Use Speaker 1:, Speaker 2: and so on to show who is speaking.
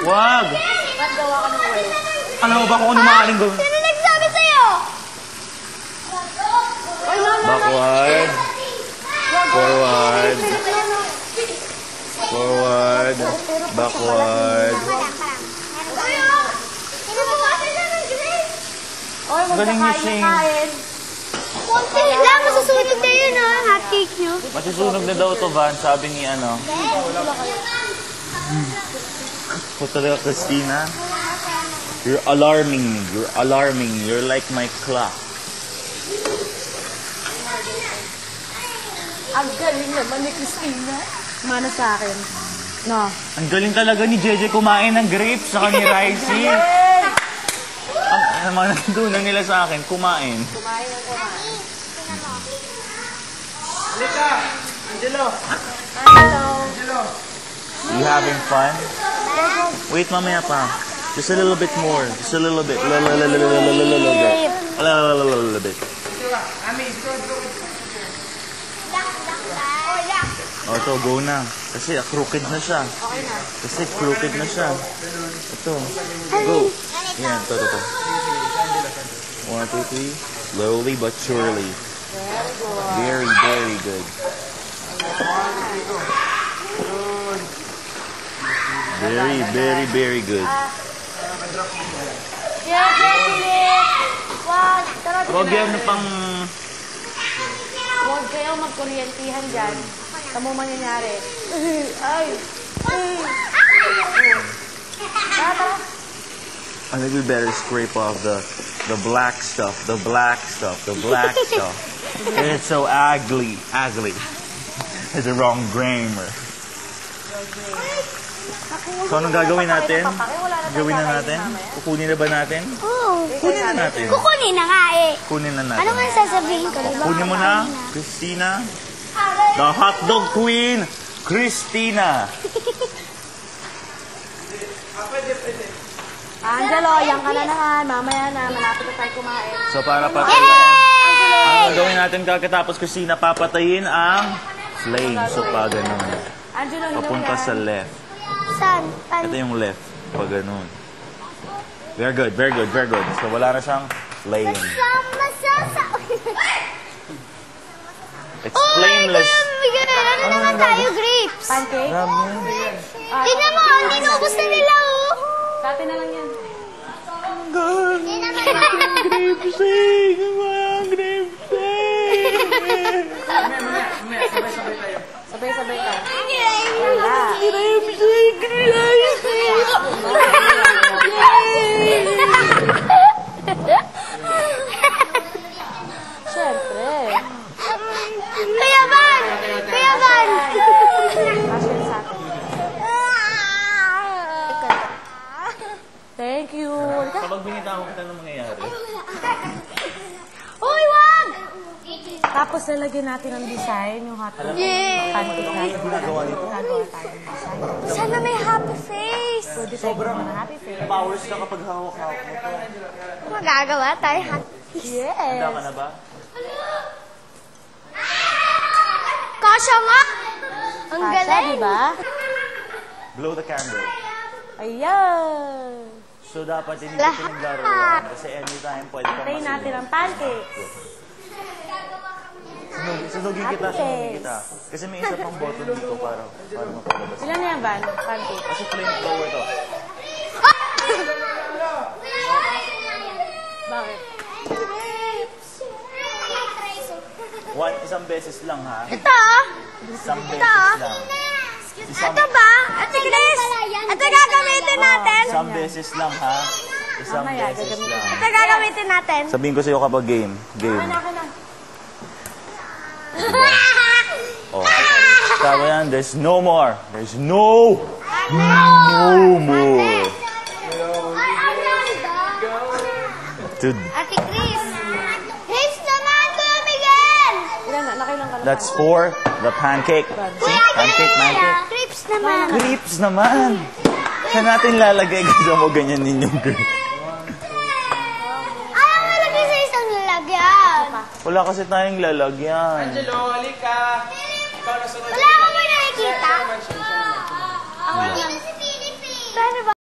Speaker 1: Wag!
Speaker 2: Ba't gawa ka ng walo?
Speaker 1: Alam mo ba kung ano maaaring gawin?
Speaker 3: Sino nagsabi sa'yo?
Speaker 1: Backward. Forward. Forward. Backward.
Speaker 3: Sino bumakas na ng grapes?
Speaker 2: Oy, huwag
Speaker 1: Galing
Speaker 2: na
Speaker 1: ni Shane.
Speaker 2: kain.
Speaker 3: Konti lang, masusunog na yun ha, hot cake nyo.
Speaker 1: Masusunog na daw to, Van. Sabi ni ano. Puta talaga, Christina. You're alarming me. You're alarming me. You're like my clock.
Speaker 2: Ang galing naman ni Christina. Mana sa akin. No.
Speaker 1: Ang galing talaga ni Jeje kumain ng grapes sa ni Ricey. Ang naman nandunan nila sa akin, kumain.
Speaker 2: Kumain ang kumain.
Speaker 4: Halika! Angelo!
Speaker 2: Hello.
Speaker 1: You having fun? Wait, mamaya pa. Just a little bit more. Just a little bit. A little bit. Oh, ito, go na. Kasi crooked na siya.
Speaker 2: Okay na.
Speaker 1: Kasi crooked na siya. Ito. Go. Yan, ito. 1, 2, 3. Slowly but surely. Very, very good. Very, very, very good.
Speaker 2: Yeah, Philip! Wag! Tara,
Speaker 1: Huwag yan na pang...
Speaker 2: Huwag kayo magkuryentihan dyan. Tamo mangyayari. Ay! Tara!
Speaker 1: I think we better scrape off the black stuff. The black stuff. The black stuff. It's so ugly. Ugly. It's the wrong grammar. So, anong gagawin natin? Gawin na natin? Kukunin na ba natin?
Speaker 3: Oo.
Speaker 1: Kunin na natin.
Speaker 3: Kukunin na nga eh.
Speaker 1: Kunin na natin.
Speaker 3: Ano nga sasabihin ko?
Speaker 1: Kunin mo na, Christina. The hotdog queen, Christina.
Speaker 2: Angelo, yan ka na naman. Mamaya na, malapit na tayo kumain.
Speaker 1: So, para patayin. Ang gawin natin kakatapos, Christina, papatayin ang flame. So, pa ganun.
Speaker 2: Angelo, hinom
Speaker 1: Papunta
Speaker 2: yan.
Speaker 1: sa left.
Speaker 3: Saan?
Speaker 1: Ito yung left. Pa ganun. Very good, very good, very good. So, wala na siyang flame.
Speaker 3: Masasa.
Speaker 1: It's flameless.
Speaker 3: Ano naman tayo, grapes?
Speaker 2: Pancake?
Speaker 3: Tingnan mo, hindi naubos na nila oh.
Speaker 2: Sa atin na lang yan. Sabay-sabay tayo. Siyempre.
Speaker 3: Kuya Van! Kuya Van!
Speaker 2: Kasya sa atin. Thank you.
Speaker 1: Kapag binitawan kita ng mangyayari.
Speaker 3: Uy, wag!
Speaker 2: Tapos lalagyan natin ang design, yung hotdog.
Speaker 3: Yay!
Speaker 2: Pancake natin.
Speaker 1: Ginagawa nito.
Speaker 2: Nagawa tayo ng design.
Speaker 3: Sana may happy face.
Speaker 2: So, design mo na happy face.
Speaker 1: Powers ka kapag hawak-hawak mo to.
Speaker 3: Magagawa tayo happy face.
Speaker 1: Handa ka
Speaker 2: Yes.
Speaker 1: na ba?
Speaker 3: Kasha nga! Ang
Speaker 2: Kasha,
Speaker 3: galing!
Speaker 2: diba?
Speaker 1: Blow the candle.
Speaker 2: Ayan.
Speaker 1: So, dapat hindi ko pinaglaruan. Kasi anytime pwede kang
Speaker 2: Tayin natin
Speaker 1: masunog.
Speaker 2: ang pancake.
Speaker 1: Sunugin kita, sunugin kita. Kasi may isa pang button dito para mapalabas.
Speaker 2: Ilan na yan, Van? Pancake.
Speaker 1: Kasi flamethrower to.
Speaker 2: Bakit?
Speaker 1: Isang beses lang, ha?
Speaker 3: Ito!
Speaker 1: Isang beses lang.
Speaker 3: Ito ba? Ate Chris! Ito gagamitin natin!
Speaker 1: Isang beses lang, ha? Isang
Speaker 2: Mamaya,
Speaker 1: beses
Speaker 2: gagamitin.
Speaker 1: lang.
Speaker 3: Ito gagamitin natin.
Speaker 1: Sabihin ko sa'yo kapag game. Game.
Speaker 2: Akin na.
Speaker 1: Oh. Sabi yan, there's no more. There's no more. Dude,
Speaker 3: Ate Chris! Hips naman, Kuya Miguel!
Speaker 2: Ilan na? Nakailang ka na?
Speaker 1: that's for the pancake. See? Pancake, pancake.
Speaker 3: Crips naman.
Speaker 1: Grapes naman. Saan natin lalagay? Gusto mo ganyan ninyong grapes.
Speaker 3: Ayaw mo lagay sa isang lalagyan.
Speaker 1: Wala kasi tayong lalagyan.
Speaker 4: Angelo, halika! Ikaw na sunod.
Speaker 3: Wala ka ba nakikita?
Speaker 4: Siya naman.
Speaker 3: Ang